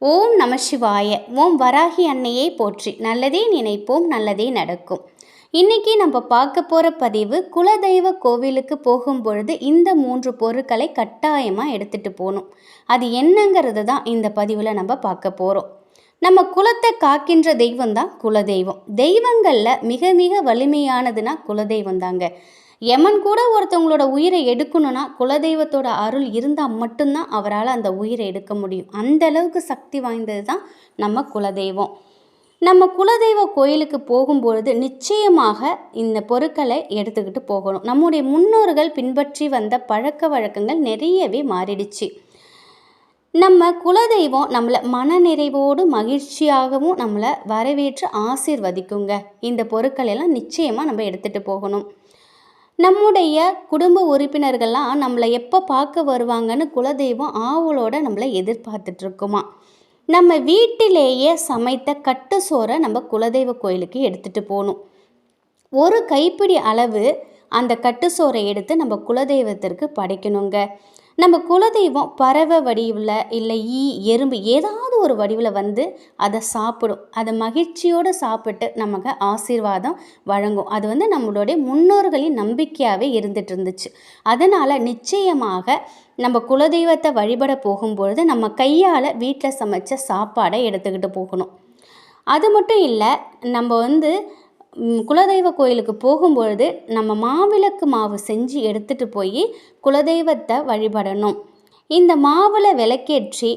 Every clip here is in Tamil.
ஓம் நம சிவாய. ஓம் வராகி அன்னையை போற்றி. நல்லதே நினைப்போம், நல்லதே நடக்கும். இன்றைக்கி நம்ம பார்க்க போகிற பதிவு, குலதெய்வ கோவிலுக்கு போகும்பொழுது இந்த 3 பொருட்களை கட்டாயமாக எடுத்துகிட்டு போகணும். அது என்னங்கிறது தான் இந்த பதிவில் நம்ம பார்க்க போகிறோம். நம்ம குலத்தை காக்கின்ற தெய்வம் தான் குலதெய்வம். தெய்வங்களில் மிக மிக வலிமையானதுன்னா குலதெய்வம் தாங்க. யமன் கூட ஒருத்தவங்களோட உயிரை எடுக்கணும்னா குலதெய்வத்தோட அருள் இருந்தால் மட்டும்தான் அவரால் அந்த உயிரை எடுக்க முடியும். அந்த அளவுக்கு சக்தி வாய்ந்தது தான் நம்ம குலதெய்வம். நம்ம குலதெய்வ கோயிலுக்கு போகும்பொழுது நிச்சயமாக இந்த பொருட்களை எடுத்துக்கிட்டு போகணும். நம்முடைய முன்னோர்கள் பின்பற்றி வந்த பழக்க வழக்கங்கள் நிறையவே மாறிடுச்சு. நம்ம குலதெய்வம் நம்மளை மனநிறைவோடு மகிழ்ச்சியாகவும் நம்மளை வரவேற்று ஆசீர்வதிக்குங்க. இந்த பொருட்கள் எல்லாம் நிச்சயமாக நம்ம எடுத்துகிட்டு போகணும். நம்முடைய குடும்ப உறுப்பினர்கள்லாம் நம்மளை எப்போ பார்க்க வருவாங்கன்னு குலதெய்வம் ஆவலோட நம்மளை எதிர்பார்த்துட்ருக்குமா. நம்ம வீட்டிலேயே சமைத்த கட்டு சோறை நம்ம குலதெய்வ கோயிலுக்கு எடுத்துகிட்டு போகணும். ஒரு கைப்பிடி அளவு அந்த கட்டு சோறை எடுத்து நம்ம குலதெய்வத்திற்கு படைக்கணுங்க. நம்ம குலதெய்வம் பறவை வடிவில் இல்லை எறும்பு ஏதாவது ஒரு வடிவில் வந்து அதை சாப்பிடும். அதை மகிழ்ச்சியோடு சாப்பிட்டு நமக்கு ஆசீர்வாதம் வழங்கும். அது வந்து நம்மளுடைய முன்னோர்களின் நம்பிக்கையாகவே இருந்துட்டு இருந்துச்சு. அதனால் நிச்சயமாக நம்ம குலதெய்வத்தை வழிபட போகும்பொழுது நம்ம கையால் வீட்டில் சமைச்ச சாப்பாடை எடுத்துக்கிட்டு போகணும். அது மட்டும் இல்லை, நம்ம குலதெய்வ கோயிலுக்கு போகும்பொழுது நம்ம மாவிளக்கு மாவு செஞ்சு எடுத்துகிட்டு போய் குலதெய்வத்தை வழிபடணும். இந்த மாவில் விளக்கேற்றி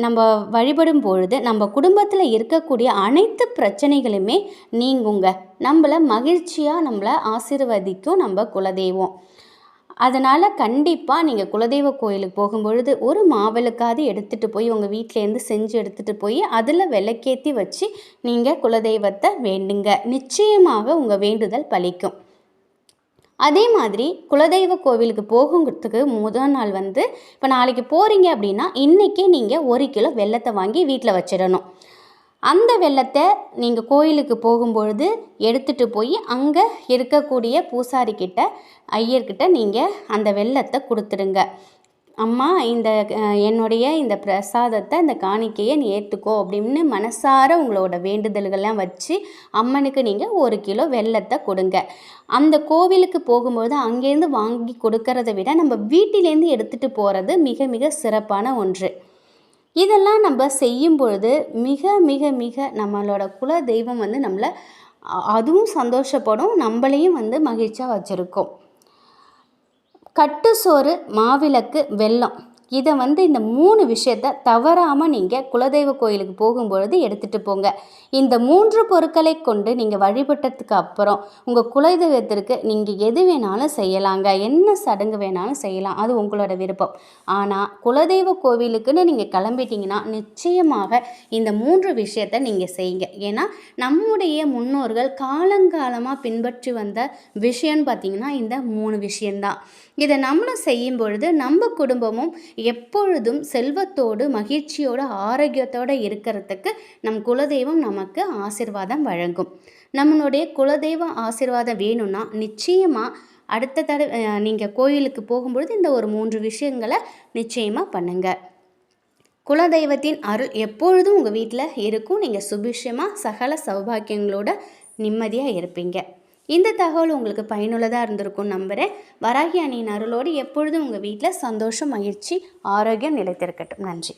நம்ம வழிபடும் பொழுது நம்ம குடும்பத்தில் இருக்கக்கூடிய அனைத்து பிரச்சனைகளுமே நீங்குங்க. நம்மளை மகிழ்ச்சியாக நம்மளை ஆசீர்வதிக்கும் நம்ம குலதெய்வம். அதனால் கண்டிப்பாக நீங்கள் குலதெய்வ கோயிலுக்கு போகும்பொழுது ஒரு மாவிளக்காவது எடுத்துகிட்டு போய் உங்கள் வீட்டிலேருந்து செஞ்சு எடுத்துகிட்டு போய் அதில் விளக்கேற்றி வச்சு நீங்கள் குலதெய்வத்தை வேண்டுங்க. நிச்சயமாக உங்கள் வேண்டுதல் பலிக்கும். அதே மாதிரி குலதெய்வ கோவிலுக்கு போகிறதுக்கு முதல் நாள் இப்போ நாளைக்கு போகிறீங்க அப்படின்னா இன்றைக்கே நீங்கள் 1 கிலோ வெல்லத்தை வாங்கி வீட்டில் வச்சிடணும். அந்த வெல்லத்தை நீங்கள் கோயிலுக்கு போகும்பொழுது எடுத்துகிட்டு போய் அங்கே இருக்கக்கூடிய பூசாரிக்கிட்ட ஐயர்கிட்ட நீங்கள் அந்த வெல்லத்தை கொடுத்துடுங்க. அம்மா, என்னுடைய இந்த பிரசாதத்தை, இந்த காணிக்கையை நீ ஏற்றுக்கோ அப்படின்னு மனசார உங்களோட வேண்டுதல்கள்லாம் வச்சு அம்மனுக்கு நீங்கள் 1 கிலோ வெல்லத்தை கொடுங்க. அந்த கோவிலுக்கு போகும்போது அங்கேருந்து வாங்கி கொடுக்கறத விட நம்ம வீட்டிலேருந்து எடுத்துகிட்டு போகிறது மிக மிக சிறப்பான ஒன்று. இதெல்லாம் நம்ம செய்யும் பொழுது மிக மிக மிக நம்மளோட குல தெய்வம் நம்மளை அதுவும் சந்தோஷப்படும், நம்மளையும் மகிழ்ச்சியாக வச்சுருக்கோம். கட்டு சோறு, மாவிளக்கு, வெல்லம், இதை இந்த 3 விஷயத்தை தவறாமல் நீங்கள் குலதெய்வ கோயிலுக்கு போகும்பொழுது எடுத்துகிட்டு போங்க. இந்த 3 பொருட்களை கொண்டு நீங்கள் வழிபட்டதுக்கு அப்புறம் உங்கள் குலதெய்வத்திற்கு நீங்கள் எது வேணாலும் செய்யலாங்க. என்ன சடங்கு வேணாலும் செய்யலாம், அது உங்களோட விருப்பம். ஆனால் குலதெய்வ கோவிலுக்குன்னு நீங்கள் கிளம்பிட்டீங்கன்னா நிச்சயமாக இந்த 3 விஷயத்தை நீங்கள் செய்யுங்க. ஏன்னா நம்முடைய முன்னோர்கள் காலங்காலமாக பின்பற்றி வந்த விஷயம்னு பார்த்திங்கன்னா இந்த 3 விஷயந்தான். இதை நம்மளும் செய்யும் பொழுது நம்ம குடும்பமும் எப்பொழுதும் செல்வத்தோடு மகிழ்ச்சியோடு ஆரோக்கியத்தோடு இருக்கிறதுக்கு நம் குலதெய்வம் நமக்கு ஆசீர்வாதம் வழங்கும். நம்மளுடைய குலதெய்வ ஆசீர்வாதம் வேணும்னா நிச்சயமாக அடுத்த தடவை நீங்கள் கோயிலுக்கு போகும்பொழுது இந்த ஒரு 3 விஷயங்களை நிச்சயமாக பண்ணுங்கள். குலதெய்வத்தின் அருள் எப்பொழுதும் உங்கள் வீட்டில் இருக்கும். நீங்கள் சுபிஷமாக சகல சௌபாக்கியங்களோட நிம்மதியாக இருப்பீங்க. இந்த தகவல் உங்களுக்கு பயனுள்ளதாக இருந்திருக்கும் நம்புகிறேன். வராகி அன்னையின் அருளோடு எப்பொழுதும் உங்கள் வீட்டில் சந்தோஷம், மகிழ்ச்சி, ஆரோக்கியம் நிலைத்திருக்கட்டும். நன்றி.